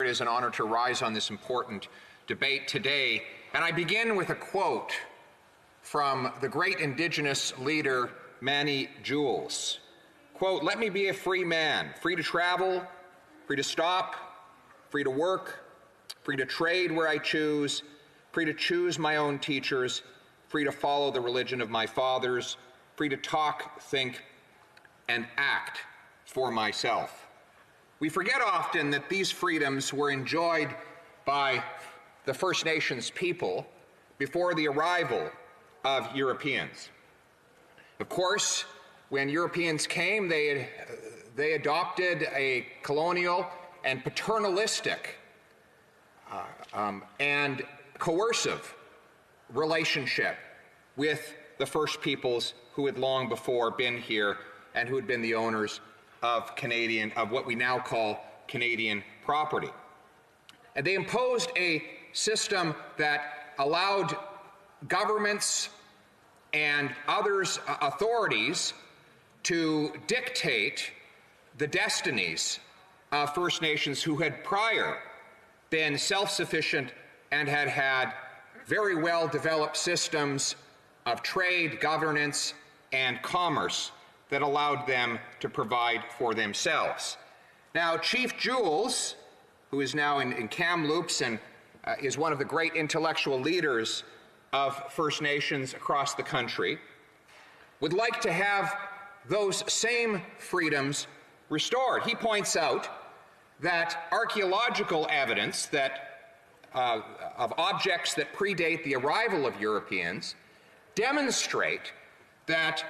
it is an honor to rise on this important debate today. And I begin with a quote from the great Indigenous leader Manny Jules. Quote, "Let me be a free man, free to travel, free to stop, free to work, free to trade where I choose, free to choose my own teachers, free to follow the religion of my fathers, free to talk, think, and act for myself." We forget often that these freedoms were enjoyed by the First Nations people before the arrival of Europeans. Of course, when Europeans came, they adopted a colonial and paternalistic and coercive relationship with the first peoples who had long before been here and who had been the owners of what we now call Canadian property. And they imposed a system that allowed governments and others, authorities, to dictate the destinies of First Nations who had prior been self-sufficient and had had very well-developed systems of trade, governance, and commerce that allowed them to provide for themselves. Now, Chief Jules, who is now in Kamloops and is one of the great intellectual leaders of First Nations across the country, would like to have those same freedoms restored. He points out that archaeological evidence of objects that predate the arrival of Europeans demonstrate that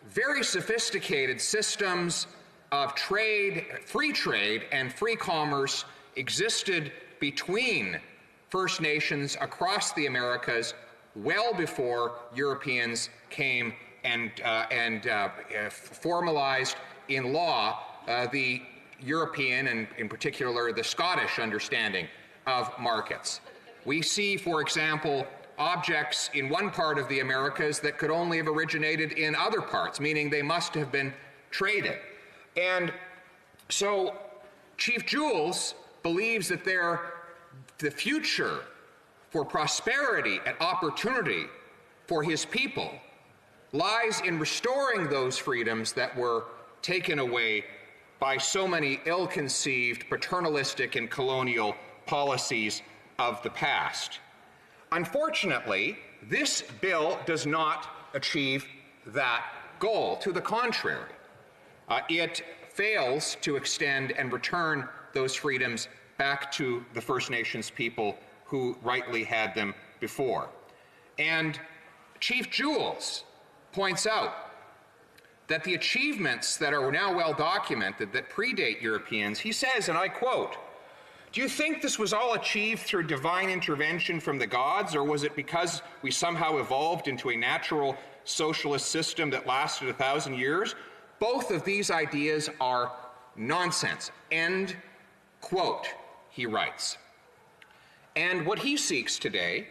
very sophisticated systems of trade, and free commerce existed between First Nations across the Americas well before Europeans came and formalized in law the European and in particular the Scottish understanding of markets. We see, for example, objects in one part of the Americas that could only have originated in other parts, meaning they must have been traded. And so Chief Jules believes that the future for prosperity and opportunity for his people lies in restoring those freedoms that were taken away by so many ill-conceived, paternalistic, and colonial policies of the past. Unfortunately, this bill does not achieve that goal. To the contrary, it fails to extend and return those freedoms back to the First Nations people who rightly had them before. And Chief Jules points out that the achievements that are now well documented that predate Europeans, he says, and I quote, "Do you think this was all achieved through divine intervention from the gods, or was it because we somehow evolved into a natural socialist system that lasted 1,000 years? Both of these ideas are nonsense." End quote, he writes. And what he seeks today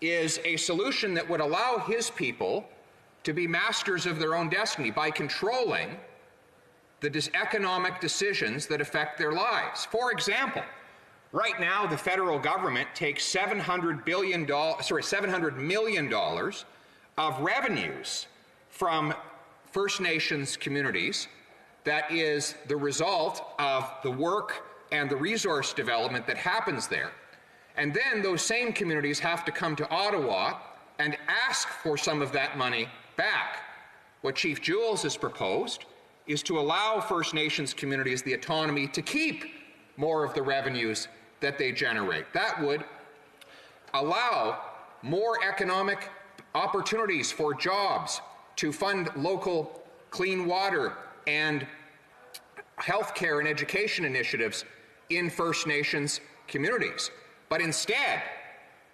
is a solution that would allow his people to be masters of their own destiny by controlling the economic decisions that affect their lives. For example, right now the federal government takes $700 million of revenues from First Nations communities. That is the result of the work and the resource development that happens there. And then those same communities have to come to Ottawa and ask for some of that money back. What Chief Jules has proposed is to allow First Nations communities the autonomy to keep more of the revenues that they generate. That would allow more economic opportunities for jobs, to fund local clean water and healthcare and education initiatives in First Nations communities. But instead,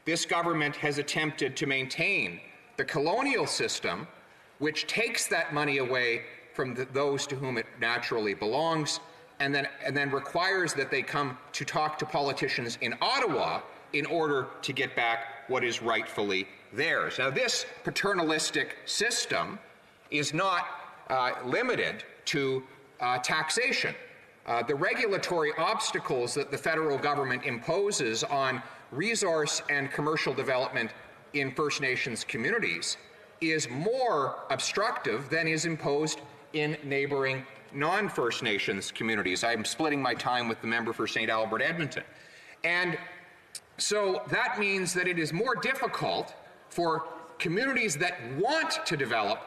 this government has attempted to maintain the colonial system, which takes that money away from those to whom it naturally belongs, and then requires that they come to talk to politicians in Ottawa in order to get back what is rightfully theirs. Now, this paternalistic system is not limited to taxation. The regulatory obstacles that the federal government imposes on resource and commercial development in First Nations communities is more obstructive than is imposed in neighboring non-First Nations communities. I'm splitting my time with the member for St. Albert Edmonton. And so that means that it is more difficult for communities that want to develop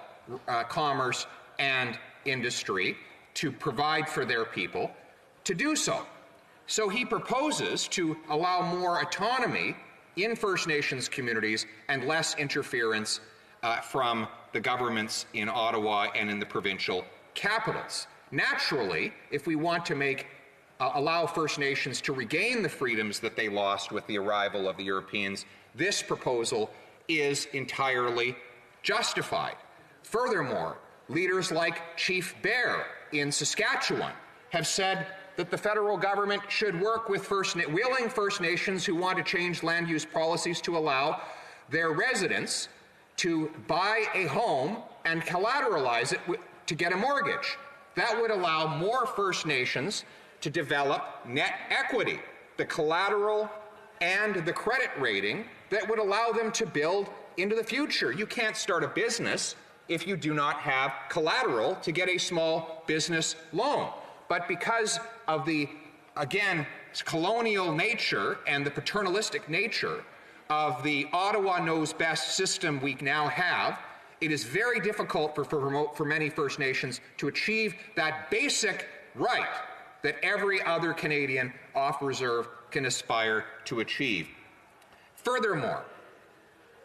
commerce and industry to provide for their people to do so. So he proposes to allow more autonomy in First Nations communities and less interference from the governments in Ottawa and in the provincial capitals. Naturally, if we want to allow First Nations to regain the freedoms that they lost with the arrival of the Europeans, this proposal is entirely justified. Furthermore, leaders like Chief Pierre in Saskatchewan have said that the federal government should work with willing First Nations who want to change land use policies to allow their residents to buy a home and collateralize it to get a mortgage. That would allow more First Nations to develop net equity, the collateral and the credit rating that would allow them to build into the future. You can't start a business if you do not have collateral to get a small business loan. But because of the, again, colonial nature and the paternalistic nature of the Ottawa knows best system we now have, it is very difficult for many First Nations to achieve that basic right that every other Canadian off reserve can aspire to achieve. Furthermore,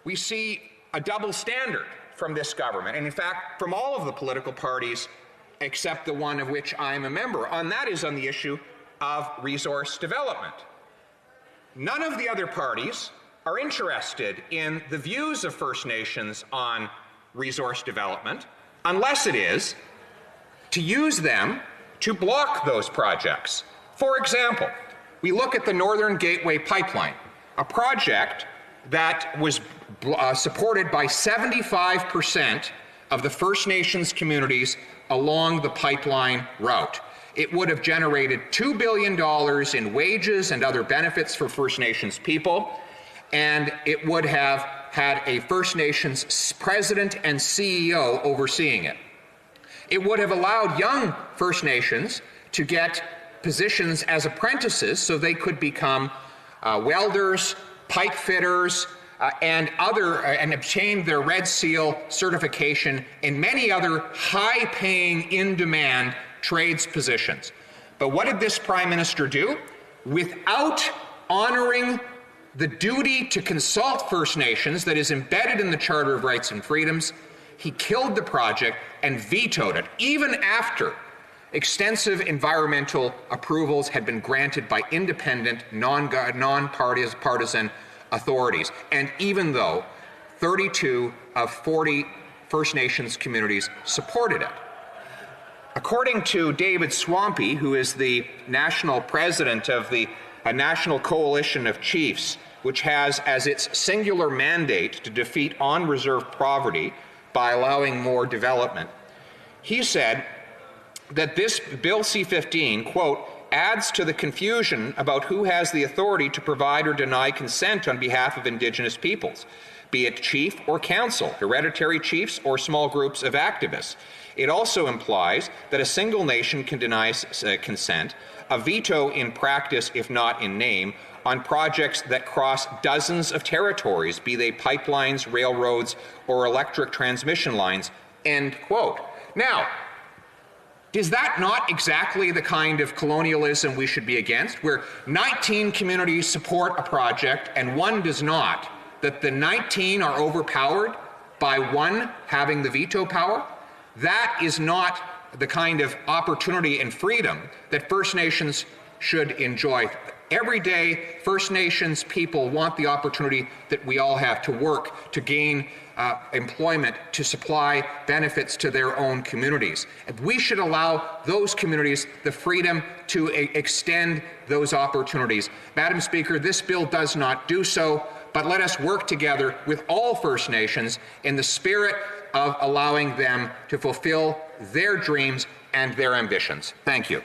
we see a double standard from this government, and in fact from all of the political parties except the one of which I am a member, and that is on the issue of resource development. None of the other parties are interested in the views of First Nations on resource development unless it is to use them to block those projects. For example, we look at the Northern Gateway Pipeline, a project that was supported by 75% of the First Nations communities along the pipeline route. It would have generated $2 billion in wages and other benefits for First Nations people, and it would have had a First Nations president and CEO overseeing it. It would have allowed young First Nations to get positions as apprentices so they could become welders, pipe fitters, and obtain their Red Seal certification and many other high-paying, in-demand trades positions. But what did this Prime Minister do? Without honoring the duty to consult First Nations that is embedded in the Charter of Rights and Freedoms, he killed the project and vetoed it, even after extensive environmental approvals had been granted by independent, non-partisan authorities, and even though 32 of 40 First Nations communities supported it. According to David Swampy, who is the national president of the National Coalition of Chiefs, which has as its singular mandate to defeat on-reserve poverty by allowing more development, he said that this Bill C-15, quote, adds to the confusion about who has the authority to provide or deny consent on behalf of Indigenous peoples, be it chief or council, hereditary chiefs, or small groups of activists. It also implies that a single nation can deny consent, a veto in practice, if not in name, on projects that cross dozens of territories, be they pipelines, railroads, or electric transmission lines, end quote. Now, is that not exactly the kind of colonialism we should be against, where 19 communities support a project and one does not, that the 19 are overpowered by one having the veto power? That is not the kind of opportunity and freedom that First Nations should enjoy. Every day, First Nations people want the opportunity that we all have to work, to gain employment, to supply benefits to their own communities. And we should allow those communities the freedom to extend those opportunities. Madam Speaker, this bill does not do so, but let us work together with all First Nations in the spirit of allowing them to fulfill their dreams and their ambitions. Thank you.